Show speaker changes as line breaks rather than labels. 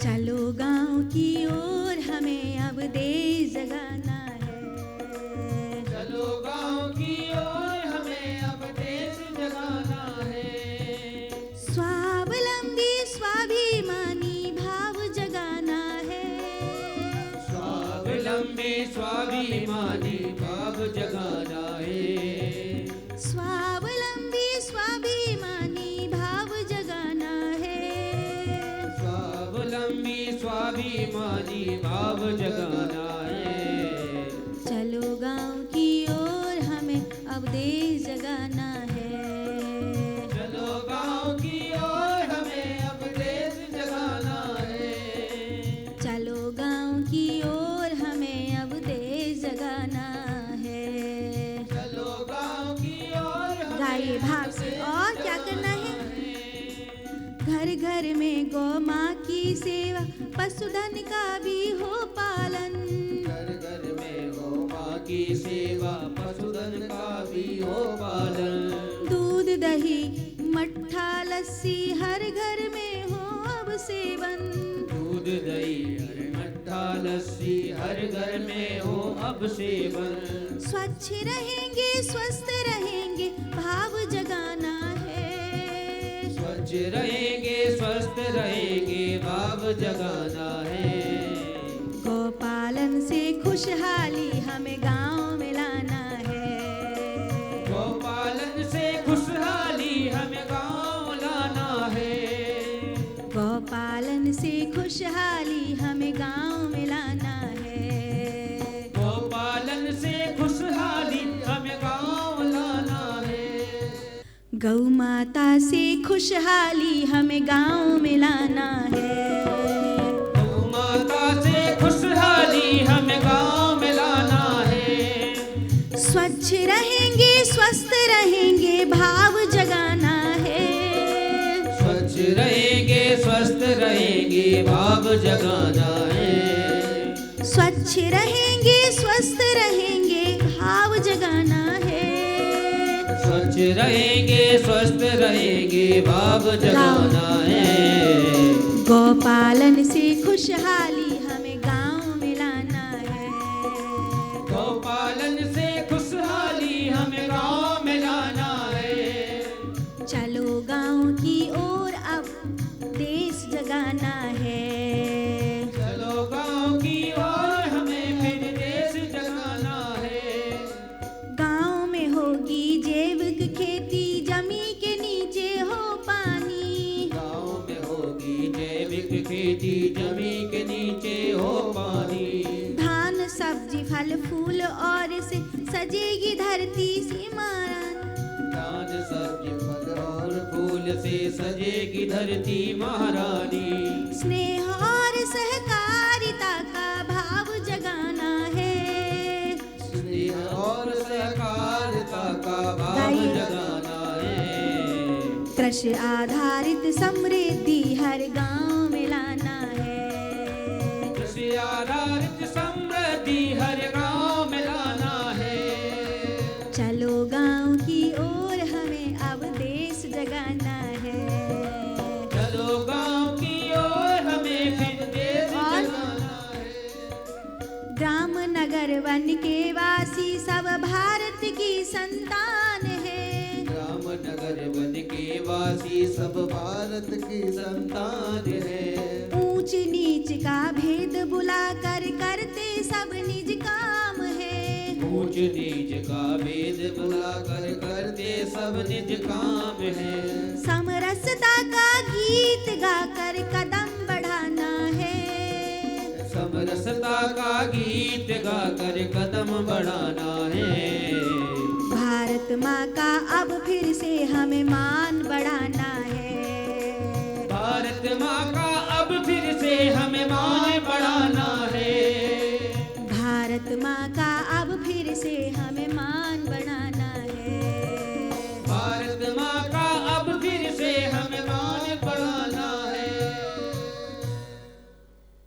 चलो गांव की ओर हमें अब देश जगाना है।
चलो गांव की ओर हमें अब देश जगाना है।
स्वावलंबी स्वाभिमानी भाव जगाना है।
स्वावलंबी स्वाभिमानी भाव जगाना है।
स्वावलंबी स्वाभिमानी भाव जगाना है।
स्वावलंबी स्वाभिमानी भाव जगाना है।
चलो गांव की ओर हमें अब देश जगाना है।
चलो गांव की ओर हमें अब देश जगाना है।
चलो गांव की ओर हमें अब देश जगाना है।
चलो गांव की ओर हमें
गाइए भाव से। और क्या करना है? घर घर में गौ माँ की सेवा, पशुधन का भी हो पालन।
घर घर में गौ माँ की सेवा, पशुधन का भी हो पालन।
दूध दही मट्ठा लस्सी हर घर में हो अब सेवन।
दूध दही मट्ठा लस्सी हर घर में हो अब सेवन।
स्वच्छ रहेंगे स्वस्थ रहेंगे भाव जगाना है।
स्वच्छ रहेंगे स्वस्थ रहेंगे भाव जगाना है।
गौपालन से खुशहाली हमें गांव में लाना है।
गौपालन से खुशहाली हमें गांव लाना है।
गौपालन से खुशहाली हमें गांव में लाना है।
गौपालन से खुशहाली हमें गांव लाना है।
गौ माता से खुशहाली हमें गांव में लाना है।
गौ माता से खुशहाली हमें गांव में लाना है।
स्वच्छ रहेंगे स्वस्थ रहेंगे भाव जगाना है।
स्वच्छ रहेंगे स्वस्थ रहेंगे भाव जगाना है।
स्वच्छ रहेंगे स्वस्थ रहेंगे भाव जगाना है।
स्वच्छ रहेंगे स्वस्थ रहेंगे भाव जगाना है।
गौपालन से खुशहाली हमें गांव में लाना है।
गौपालन से खुशहाली हमें गांव में लाना है।
चलो गांव की ओर अब देश जगाना है।
चलो गांव की ओर हमें फिर देश जगाना है।
गांव में होगी जैविक खेती, जमी के नीचे हो पानी।
गांव में होगी जैविक खेती, जमी के नीचे हो पानी।
धान सब्जी फल फूल और से सजेगी धरती सिमरन।
धान सब्जी फल और फूल से सजेगी धरती महारानी।
स्नेह और सहकारिता का भाव जगाना है।
स्नेह और सहकारिता का भाव
गाइए।
जगाना है।
कृषि आधारित समृद्धि हर गांव में लाना है।
कृषि आधारित समृद्धि हर गांव में लाना है।
चलो गांव की ओर हमें अब देश जगाना है।
चलो गांव की ओर हमें फिर देश
और?
जगाना है।
ग्राम नगर वन के वासी सब भारत की संतान है।
ग्राम नगर वन के वासी सब भारत की संतान है।
ऊंच नीच का भेद बुलाकर करते सब निज काम है।
ऊंच नीच का भेद बुलाकर करते सब निज काम है।
समरसता का गीत गाकर कदम बढ़ाना है।
समरसता का गीत गाकर कदम बढ़ाना है।
भारत माँ का अब फिर से हमें मान बढ़ाना है।
भारत माँ का अब फिर से हमें मान बढ़ाना है।
भारत माँ का अब फिर से हमें मान बढ़ाना